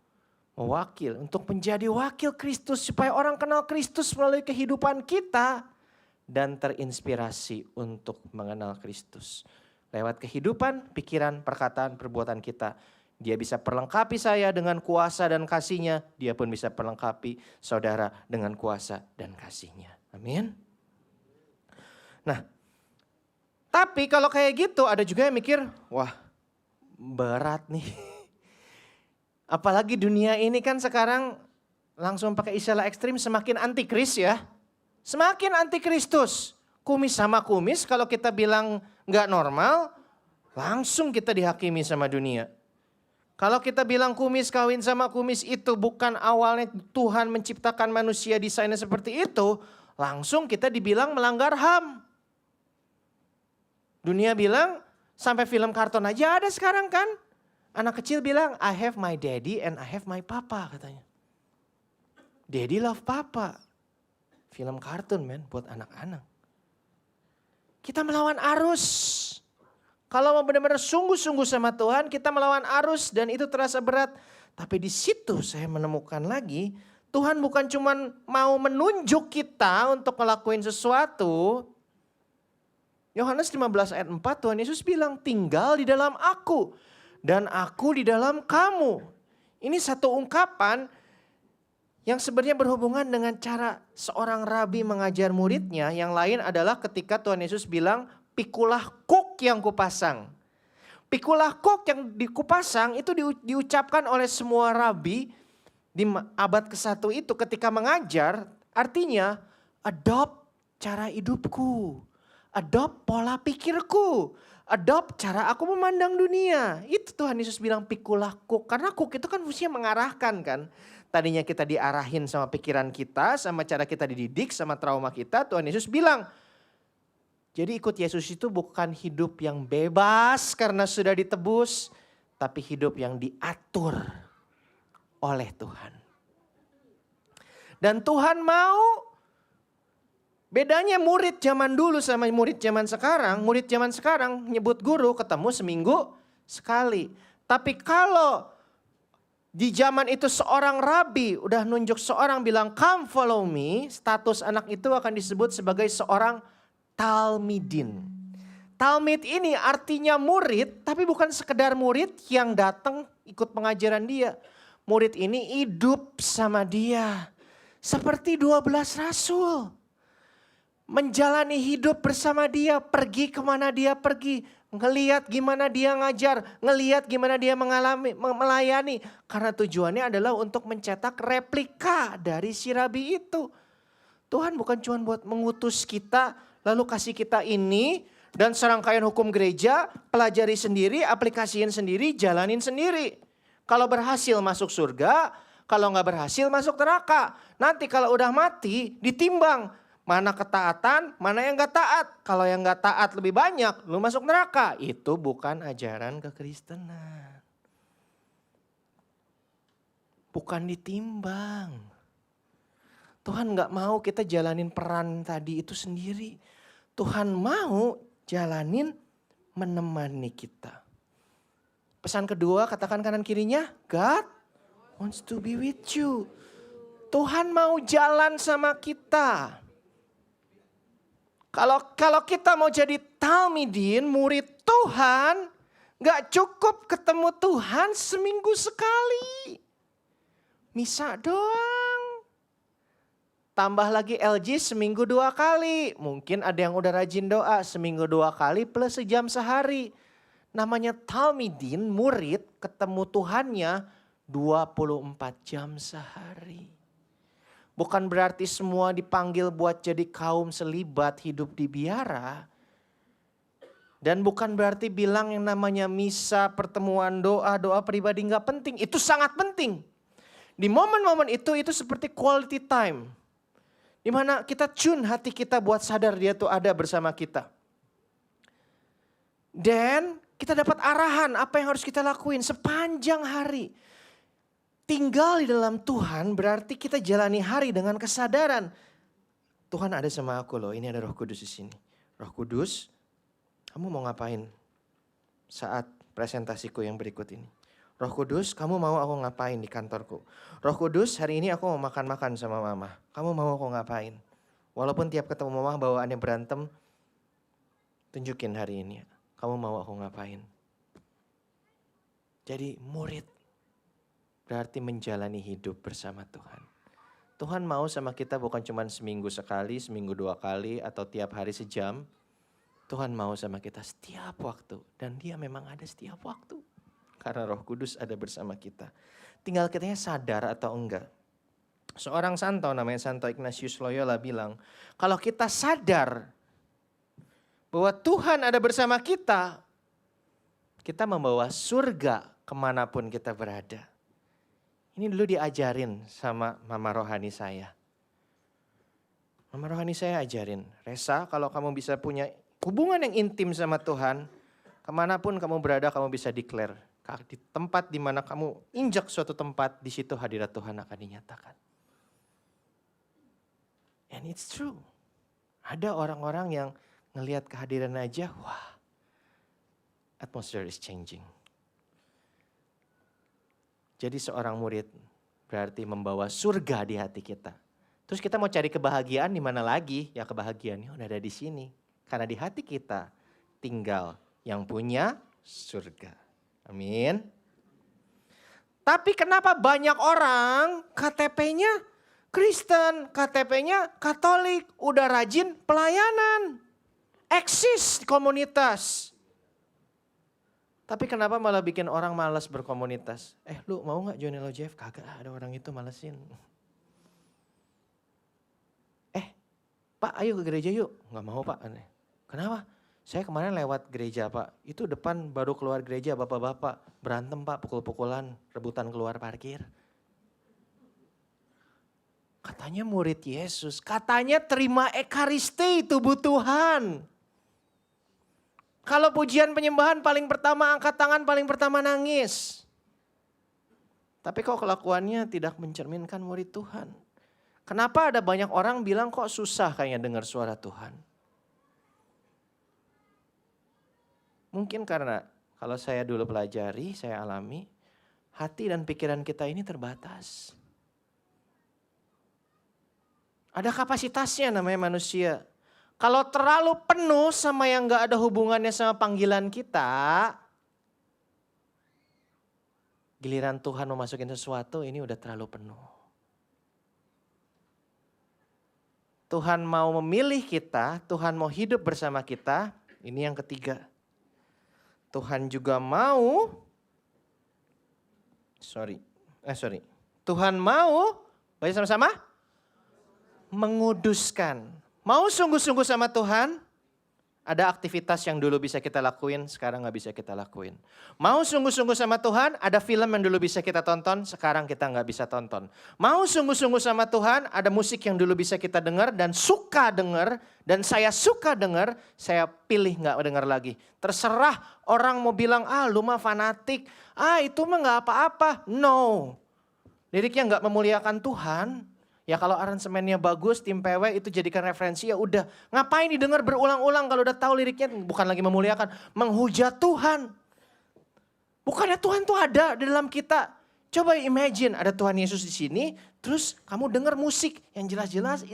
mewakil, untuk menjadi wakil Kristus. Supaya orang kenal Kristus melalui kehidupan kita. Dan terinspirasi untuk mengenal Kristus. Lewat kehidupan, pikiran, perkataan, perbuatan kita. Dia bisa perlengkapi saya dengan kuasa dan kasih-Nya. Dia pun bisa perlengkapi saudara dengan kuasa dan kasih-Nya. Amin. Nah, tapi kalau kayak gitu ada juga yang mikir, wah berat nih. Apalagi dunia ini kan sekarang langsung pakai istilah ekstrim semakin antikris ya. Semakin antikristus. Kumis sama kumis kalau kita bilang gak normal, langsung kita dihakimi sama dunia. Kalau kita bilang kumis kawin sama kumis itu bukan awalnya Tuhan menciptakan manusia desainnya seperti itu, langsung kita dibilang melanggar HAM. Dunia bilang sampai film karton aja ada sekarang kan. Anak kecil bilang I have my daddy and I have my papa katanya. Daddy love papa. Film kartun men buat anak-anak. Kita melawan arus. Kalau mau benar-benar sungguh-sungguh sama Tuhan, kita melawan arus dan itu terasa berat. Tapi di situ saya menemukan lagi, Tuhan bukan cuma mau menunjuk kita untuk ngelakuin sesuatu. Yohanes 15 ayat 4 Tuhan Yesus bilang, tinggal di dalam aku dan aku di dalam kamu. Ini satu ungkapan yang sebenarnya berhubungan dengan cara seorang rabi mengajar muridnya. Yang lain adalah ketika Tuhan Yesus bilang, pikulah kuk yang kupasang. Pikulah kuk yang kupasang itu diucapkan oleh semua rabi di abad ke-1 itu ketika mengajar. Artinya, adopt cara hidupku. Adopt pola pikirku. Adopt cara aku memandang dunia. Itu Tuhan Yesus bilang pikulah kuk. Karena kuk itu kan fungsinya mengarahkan kan. Tadinya kita diarahin sama pikiran kita, sama cara kita dididik, sama trauma kita. Tuhan Yesus bilang, jadi ikut Yesus itu bukan hidup yang bebas karena sudah ditebus. Tapi hidup yang diatur oleh Tuhan. Dan Tuhan mau, bedanya murid zaman dulu sama murid zaman sekarang. Murid zaman sekarang nyebut guru ketemu seminggu sekali. Tapi kalau di zaman itu seorang rabi udah nunjuk seorang bilang come follow me. Status anak itu akan disebut sebagai seorang talmidin. Talmid ini artinya murid, tapi bukan sekedar murid yang datang ikut pengajaran dia. Murid ini hidup sama dia. Seperti 12 rasul. Menjalani hidup bersama dia, pergi kemana dia pergi. Ngeliat gimana dia ngajar, ngeliat gimana dia melayani. Karena tujuannya adalah untuk mencetak replika dari si rabi itu. Tuhan bukan cuma buat mengutus kita, lalu kasih kita ini, dan serangkaian hukum gereja, pelajari sendiri, aplikasiin sendiri, jalanin sendiri. Kalau berhasil masuk surga, kalau nggak berhasil masuk neraka. Nanti kalau udah mati, ditimbang. Mana ketaatan, mana yang gak taat. Kalau yang gak taat lebih banyak, lu masuk neraka. Itu bukan ajaran kekristenan. Bukan ditimbang. Tuhan gak mau kita jalanin peran tadi itu sendiri. Tuhan mau jalanin menemani kita. Pesan kedua, katakan kanan kirinya, God wants to be with you. Tuhan mau jalan sama kita. Kalau kita mau jadi talmidin, murid Tuhan, gak cukup ketemu Tuhan seminggu sekali. Misa doang. Tambah lagi LG seminggu 2 kali. Mungkin ada yang udah rajin doa seminggu 2 kali plus sejam sehari. Namanya talmidin, murid ketemu Tuhannya 24 jam sehari. Bukan berarti semua dipanggil buat jadi kaum selibat hidup di biara. Dan bukan berarti bilang yang namanya misa, pertemuan doa pribadi gak penting. Itu sangat penting. Di momen-momen itu seperti quality time. Dimana kita tune hati kita buat sadar dia tuh ada bersama kita. Dan kita dapat arahan apa yang harus kita lakuin sepanjang hari. Tinggal di dalam Tuhan berarti kita jalani hari dengan kesadaran. Tuhan ada sama aku loh, ini ada Roh Kudus di sini. Roh Kudus, kamu mau ngapain saat presentasiku yang berikut ini? Roh Kudus, kamu mau aku ngapain di kantorku? Roh Kudus, hari ini aku mau makan-makan sama mama. Kamu mau aku ngapain? Walaupun tiap ketemu mama bawaannya berantem, tunjukin hari ini. Kamu mau aku ngapain? Jadi murid. Berarti menjalani hidup bersama Tuhan. Tuhan mau sama kita bukan cuma seminggu sekali, seminggu 2 kali, atau tiap hari sejam. Tuhan mau sama kita setiap waktu. Dan dia memang ada setiap waktu. Karena Roh Kudus ada bersama kita. Tinggal kitanya sadar atau enggak. Seorang santo namanya Santo Ignatius Loyola bilang, kalau kita sadar bahwa Tuhan ada bersama kita, kita membawa surga kemanapun kita berada. Ini dulu diajarin sama mama rohani saya. Mama rohani saya ajarin, Resa kalau kamu bisa punya hubungan yang intim sama Tuhan, kemanapun kamu berada kamu bisa declare. Di tempat di mana kamu injak suatu tempat, di situ hadirat Tuhan akan dinyatakan. And it's true. Ada orang-orang yang ngelihat kehadiran aja, wah, atmosphere is changing. Jadi seorang murid berarti membawa surga di hati kita. Terus kita mau cari kebahagiaan di mana lagi? Ya kebahagiaannya udah ada di sini. Karena di hati kita tinggal yang punya surga. Amin. Tapi kenapa banyak orang KTP-nya Kristen, KTP-nya Katolik, udah rajin pelayanan, eksis di komunitas. Tapi kenapa malah bikin orang malas berkomunitas? Lu mau gak join LOJF? Kagak, ada orang itu malesin. Pak ayo ke gereja yuk. Gak mau Pak. Kenapa? Saya kemarin lewat gereja Pak. Itu depan baru keluar gereja bapak-bapak. Berantem Pak, pukul-pukulan, rebutan keluar parkir. Katanya murid Yesus. Katanya terima ekaristi tubuh Tuhan. Kalau pujian penyembahan paling pertama angkat tangan, paling pertama nangis. Tapi kok kelakuannya tidak mencerminkan murid Tuhan. Kenapa ada banyak orang bilang kok susah kayaknya dengar suara Tuhan. Mungkin karena kalau saya dulu pelajari, saya alami, hati dan pikiran kita ini terbatas. Ada kapasitasnya namanya manusia. Kalau terlalu penuh sama yang gak ada hubungannya sama panggilan kita, giliran Tuhan mau masukin sesuatu, ini udah terlalu penuh. Tuhan mau memilih kita, Tuhan mau hidup bersama kita, ini yang ketiga. Tuhan juga mau, Tuhan mau, baca sama-sama, menguduskan. Mau sungguh-sungguh sama Tuhan, ada aktivitas yang dulu bisa kita lakuin, sekarang gak bisa kita lakuin. Mau sungguh-sungguh sama Tuhan, ada film yang dulu bisa kita tonton, sekarang kita gak bisa tonton. Mau sungguh-sungguh sama Tuhan, ada musik yang dulu bisa kita dengar dan suka dengar, dan saya suka dengar, saya pilih gak dengar lagi. Terserah orang mau bilang, lu mah fanatik, itu mah gak apa-apa. No, liriknya gak memuliakan Tuhan. Ya kalau aransemennya bagus, tim PW itu jadikan referensi, ya udah. Ngapain didengar berulang-ulang kalau udah tahu liriknya bukan lagi memuliakan, menghujat Tuhan. Bukannya Tuhan tuh ada di dalam kita. Coba imagine ada Tuhan Yesus di sini, terus kamu dengar musik yang jelas-jelas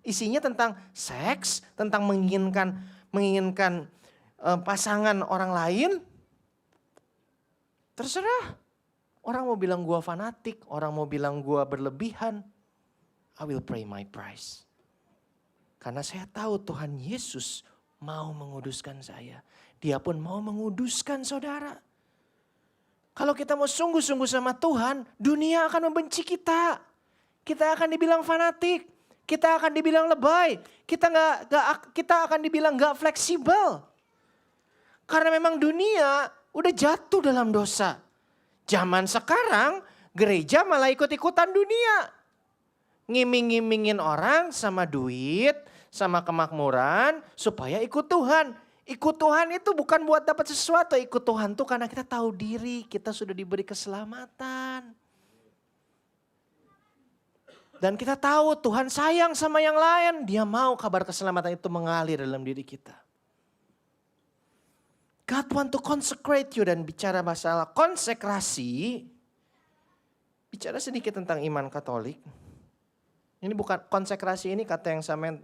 isinya tentang seks, tentang menginginkan pasangan orang lain. Terserah. Orang mau bilang gua fanatik, orang mau bilang gua berlebihan. I will pay my price. Karena saya tahu Tuhan Yesus mau menguduskan saya. Dia pun mau menguduskan saudara. Kalau kita mau sungguh-sungguh sama Tuhan, dunia akan membenci kita. Kita akan dibilang fanatik. Kita akan dibilang lebay. Kita akan dibilang gak fleksibel. Karena memang dunia udah jatuh dalam dosa. Zaman sekarang gereja malah ikut-ikutan dunia. Ngiming-ngimingin orang sama duit, sama kemakmuran supaya ikut Tuhan. Ikut Tuhan itu bukan buat dapat sesuatu, ikut Tuhan tuh karena kita tahu diri, kita sudah diberi keselamatan. Dan kita tahu Tuhan sayang sama yang lain, Dia mau kabar keselamatan itu mengalir dalam diri kita. God want to consecrate you, dan bicara masalah konsekrasi, bicara sedikit tentang iman Katolik. Ini bukan konsekrasi, ini kata yang sama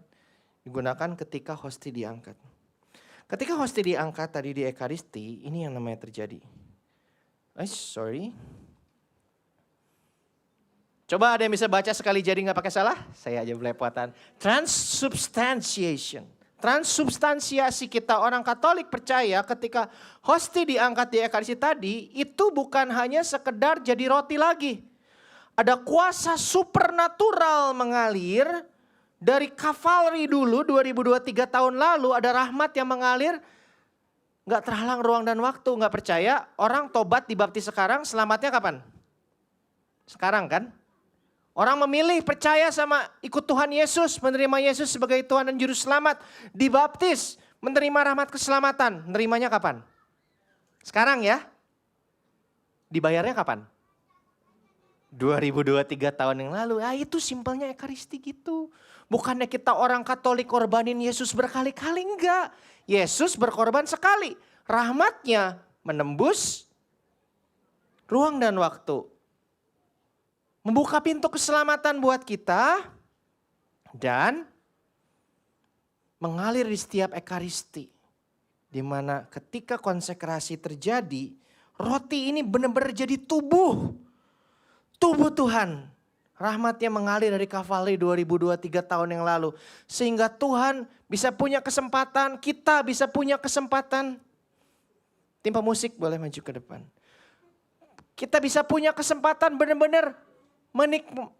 digunakan ketika hosti diangkat. Ketika hosti diangkat tadi di Ekaristi, ini yang namanya terjadi. Coba ada yang bisa baca sekali jadi gak pakai salah? Saya aja belepotan. Transubstantiation. Transubstansiasi kita orang Katolik percaya ketika hosti diangkat di Ekaristi tadi, itu bukan hanya sekedar jadi roti lagi. Ada kuasa supernatural mengalir dari kavaleri dulu 2023 tahun lalu, ada rahmat yang mengalir. Gak terhalang ruang dan waktu, gak percaya. Orang tobat dibaptis sekarang, selamatnya kapan? Sekarang kan? Orang memilih percaya sama ikut Tuhan Yesus, menerima Yesus sebagai Tuhan dan Juru Selamat. Dibaptis, menerima rahmat keselamatan. Menerimanya kapan? Sekarang ya? Dibayarnya kapan? 2023 tahun yang lalu. Itu simpelnya Ekaristi gitu. Bukannya kita orang Katolik korbanin Yesus berkali-kali, enggak. Yesus berkorban sekali. Rahmatnya menembus ruang dan waktu. Membuka pintu keselamatan buat kita. Dan mengalir di setiap Ekaristi. Dimana ketika konsekrasi terjadi, roti ini benar-benar jadi tubuh. Tubuh Tuhan, rahmatnya mengalir dari kavaleri 2023 tahun yang lalu. Sehingga Tuhan bisa punya kesempatan, kita bisa punya kesempatan. Tim pemusik boleh maju ke depan. Kita bisa punya kesempatan benar-benar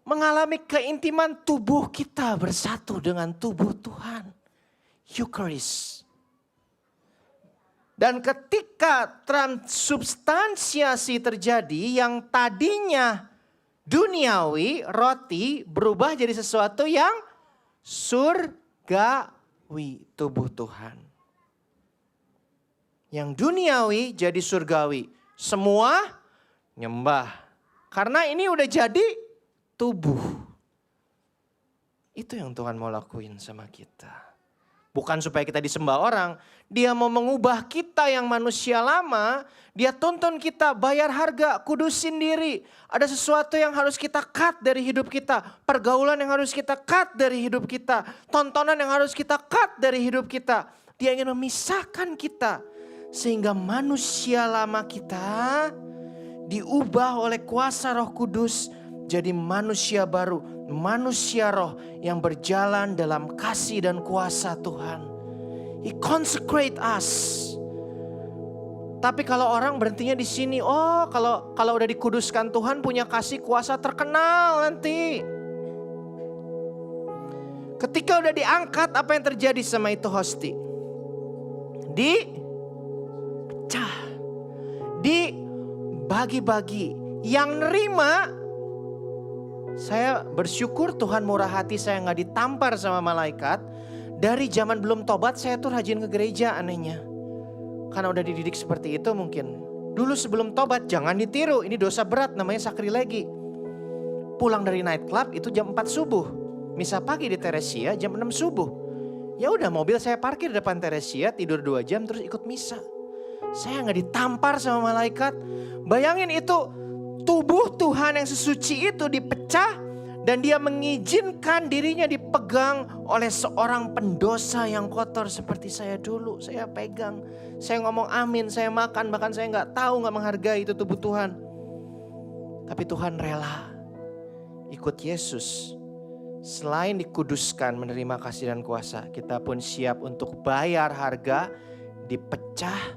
mengalami keintiman tubuh kita bersatu dengan tubuh Tuhan. Eucharist. Dan ketika transubstansiasi terjadi yang tadinya duniawi, roti berubah jadi sesuatu yang surgawi, tubuh Tuhan. Yang duniawi jadi surgawi. Semua nyembah. Karena ini udah jadi tubuh. Itu yang Tuhan mau lakuin sama kita. Bukan supaya kita disembah orang. Dia mau mengubah kita yang manusia lama. Dia tuntun kita bayar harga, kudusin diri. Ada sesuatu yang harus kita cut dari hidup kita. Pergaulan yang harus kita cut dari hidup kita. Tontonan yang harus kita cut dari hidup kita. Dia ingin memisahkan kita. Sehingga manusia lama kita diubah oleh kuasa Roh Kudus jadi manusia baru. Manusia roh yang berjalan dalam kasih dan kuasa Tuhan. He consecrate us. Tapi kalau orang berhentinya di sini, oh kalau udah dikuduskan Tuhan punya kasih kuasa terkenal nanti. Ketika udah diangkat, apa yang terjadi sama itu hosti? Dipecah, dibagi-bagi. Yang nerima, saya bersyukur Tuhan murah hati saya nggak ditampar sama malaikat. Dari zaman belum tobat saya tuh rajin ke gereja anehnya. Karena udah dididik seperti itu mungkin. Dulu sebelum tobat jangan ditiru, ini dosa berat namanya sakrilegi. Pulang dari night club itu jam 4 subuh. Misa pagi di Teresia jam 6 subuh. Ya udah mobil saya parkir di depan Teresia, tidur 2 jam terus ikut misa. Saya nggak ditampar sama malaikat. Bayangin itu tubuh Tuhan yang sesuci itu dipecah. Dan dia mengizinkan dirinya dipegang oleh seorang pendosa yang kotor seperti saya dulu. Saya pegang, saya ngomong amin, saya makan, bahkan saya nggak tahu, nggak menghargai itu tubuh Tuhan. Tapi Tuhan rela ikut Yesus. Selain dikuduskan menerima kasih dan kuasa, kita pun siap untuk bayar harga, dipecah,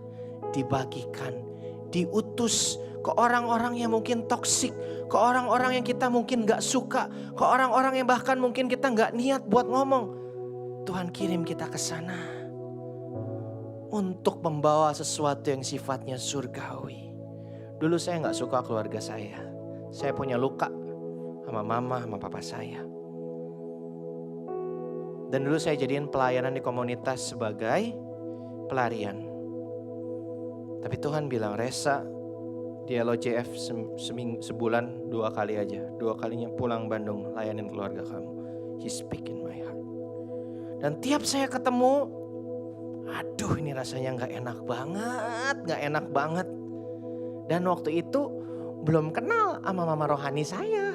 dibagikan, diutus ke orang-orang yang mungkin toksik, ke orang-orang yang kita mungkin gak suka, ke orang-orang yang bahkan mungkin kita gak niat buat ngomong. Tuhan kirim kita ke sana untuk membawa sesuatu yang sifatnya surgawi. Dulu saya gak suka keluarga saya. Saya punya luka sama mama, sama papa saya. Dan dulu saya jadiin pelayanan di komunitas sebagai pelarian. Tapi Tuhan bilang, Resa, di LOJF sebulan 2 kali aja. 2 kalinya pulang Bandung layanin keluarga kamu. He speak in my heart. Dan tiap saya ketemu, aduh ini rasanya gak enak banget. Dan waktu itu belum kenal sama mama rohani saya.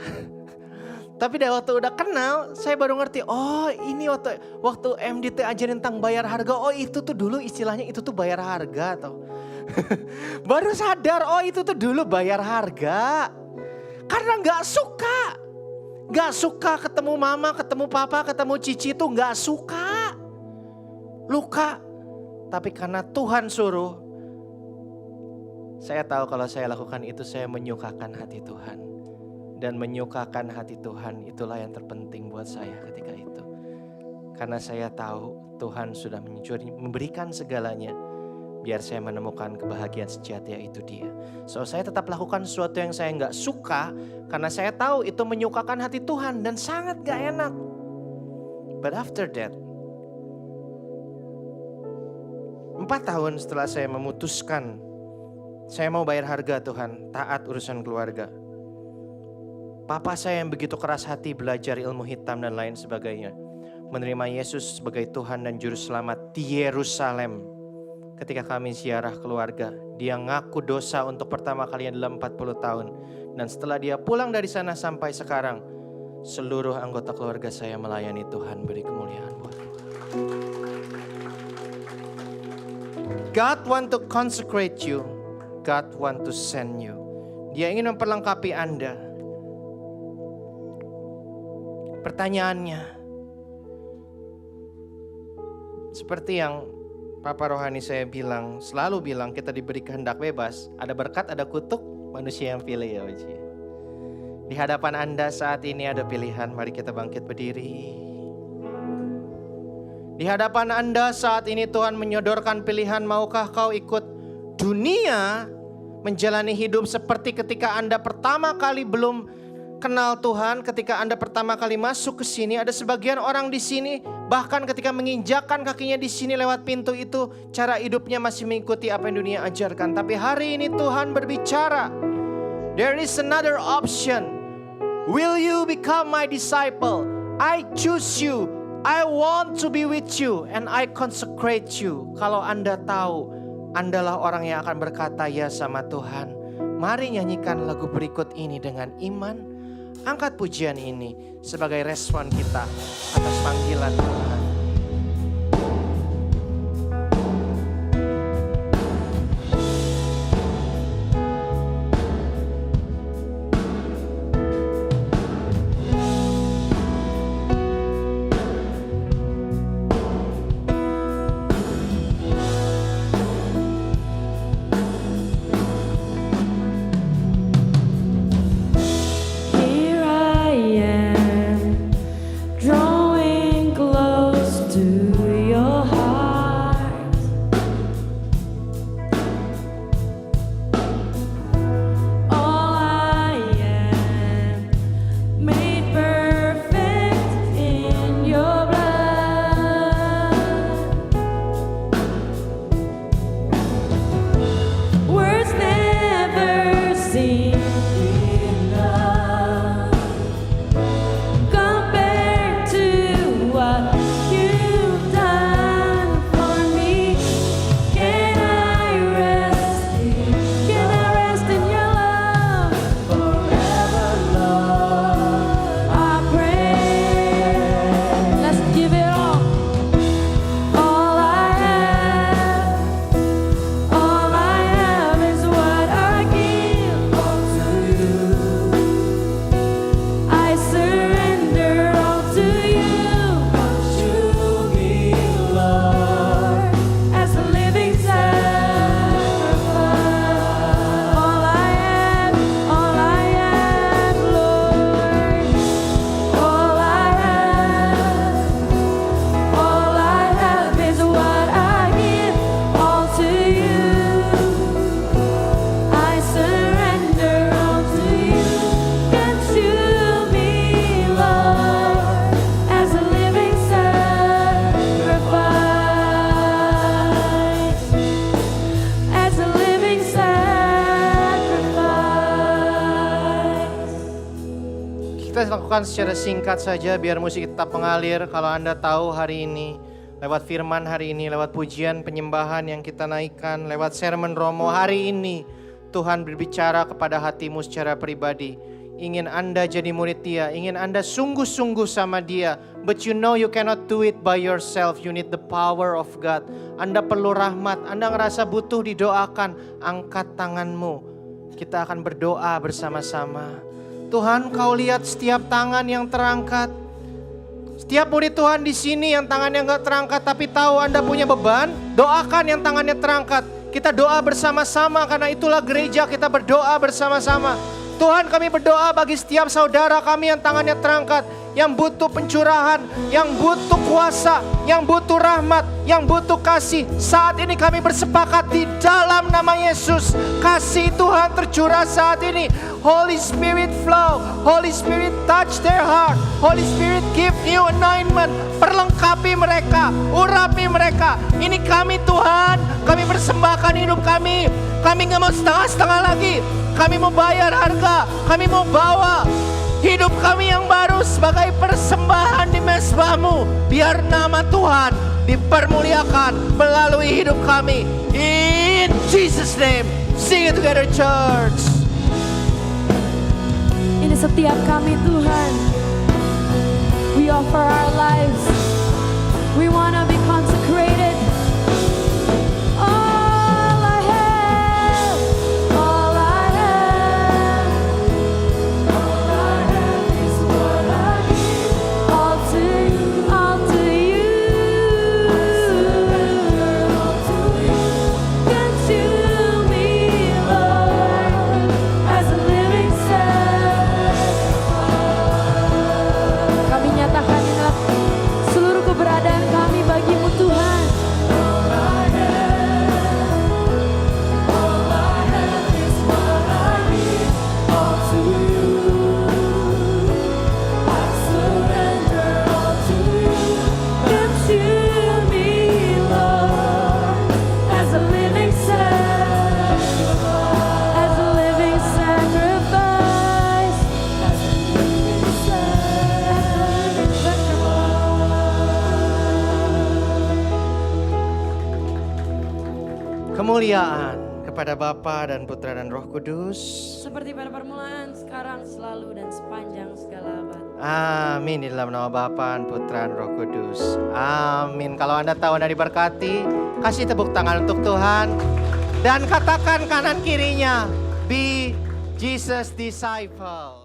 Tapi waktu udah kenal, saya baru ngerti, oh ini waktu MDT ajarin tentang bayar harga, oh itu tuh dulu istilahnya itu tuh bayar harga atau baru sadar, oh itu tuh dulu bayar harga. Karena gak suka ketemu mama, ketemu papa, ketemu cici tuh gak suka. Luka. Tapi karena Tuhan suruh, saya tahu kalau saya lakukan itu saya menyukakan hati Tuhan. Dan menyukakan hati Tuhan itulah yang terpenting buat saya ketika itu. Karena saya tahu Tuhan sudah memberikan segalanya. Biar saya menemukan kebahagiaan sejati, yaitu dia. So saya tetap lakukan sesuatu yang saya gak suka. Karena saya tahu itu menyukakan hati Tuhan dan sangat gak enak. But after that, 4 tahun setelah saya memutuskan, saya mau bayar harga Tuhan, taat urusan keluarga. Papa saya yang begitu keras hati belajar ilmu hitam dan lain sebagainya. Menerima Yesus sebagai Tuhan dan Juru Selamat di Yerusalem. Ketika kami ziarah keluarga, dia ngaku dosa untuk pertama kalinya dalam 40 tahun. Dan setelah dia pulang dari sana sampai sekarang, seluruh anggota keluarga saya melayani Tuhan, beri kemuliaan buat Tuhan. God want to consecrate you. God want to send you. Dia ingin memperlengkapi Anda. Pertanyaannya, seperti yang Papa rohani saya selalu bilang kita diberi kehendak bebas. Ada berkat, ada kutuk, manusia yang pilih ya Oji. Di hadapan Anda saat ini ada pilihan, mari kita bangkit berdiri. Di hadapan Anda saat ini Tuhan menyodorkan pilihan, maukah kau ikut dunia menjalani hidup seperti ketika Anda pertama kali belum kenal Tuhan, ketika Anda pertama kali masuk ke sini. Ada sebagian orang di sini bahkan ketika menginjakkan kakinya di sini lewat pintu itu, cara hidupnya masih mengikuti apa yang dunia ajarkan. Tapi hari ini Tuhan berbicara, there is another option. Will you become my disciple? I choose you I want to be with you and I consecrate you. Kalau Anda tahu, Andalah orang yang akan berkata ya sama Tuhan. Mari nyanyikan lagu berikut ini dengan iman. Angkat pujian ini sebagai respon kita atas panggilan Tuhan. Kita lakukan secara singkat saja biar musik tetap mengalir. Kalau Anda tahu hari ini, lewat firman hari ini, lewat pujian penyembahan yang kita naikkan, lewat sermon Romo hari ini, Tuhan berbicara kepada hatimu secara pribadi. Ingin Anda jadi murid Dia, ingin Anda sungguh-sungguh sama Dia. But you know you cannot do it by yourself, you need the power of God. Anda perlu rahmat, Anda ngerasa butuh didoakan, angkat tanganmu. Kita akan berdoa bersama-sama. Tuhan, Kau lihat setiap tangan yang terangkat. Setiap murid Tuhan di sini yang tangannya enggak terangkat tapi tahu Anda punya beban, doakan yang tangannya terangkat. Kita doa bersama-sama karena itulah gereja, kita berdoa bersama-sama. Tuhan, kami berdoa bagi setiap saudara kami yang tangannya terangkat, yang butuh pencurahan, yang butuh kuasa, yang butuh rahmat, yang butuh kasih. Saat ini kami bersepakat di dalam nama Yesus, kasih Tuhan tercurah saat ini. Holy Spirit flow, Holy Spirit touch their heart, Holy Spirit give new anointment, perlengkapi mereka, urapi mereka. Ini kami Tuhan, kami persembahkan hidup kami gak mau setengah-setengah lagi. Kami mau bayar harga, kami mau bawa hidup kami yang baru sebagai persembahan di mezbah-Mu. Biar nama Tuhan dipermuliakan melalui hidup kami. In Jesus name, sing it together church. Ini setiap kami Tuhan, we offer our lives, we wanna be consecrated. All I have, all I have, all I have is what I give. All to you, all to you, all to you. Consume me, Lord, as a living sacrifice. Kami nyatakan inilah seluruh keberadaan kami bagi-Mu Tuhan. kemuliaan kepada Bapa dan Putra dan Roh Kudus. Seperti pada permulaan, sekarang, selalu, dan sepanjang segala abad. Amin. Di dalam nama Bapa dan Putra dan Roh Kudus. Amin. Kalau Anda tahu Anda diberkati, kasih tepuk tangan untuk Tuhan. Dan katakan kanan kirinya, be Jesus disciple.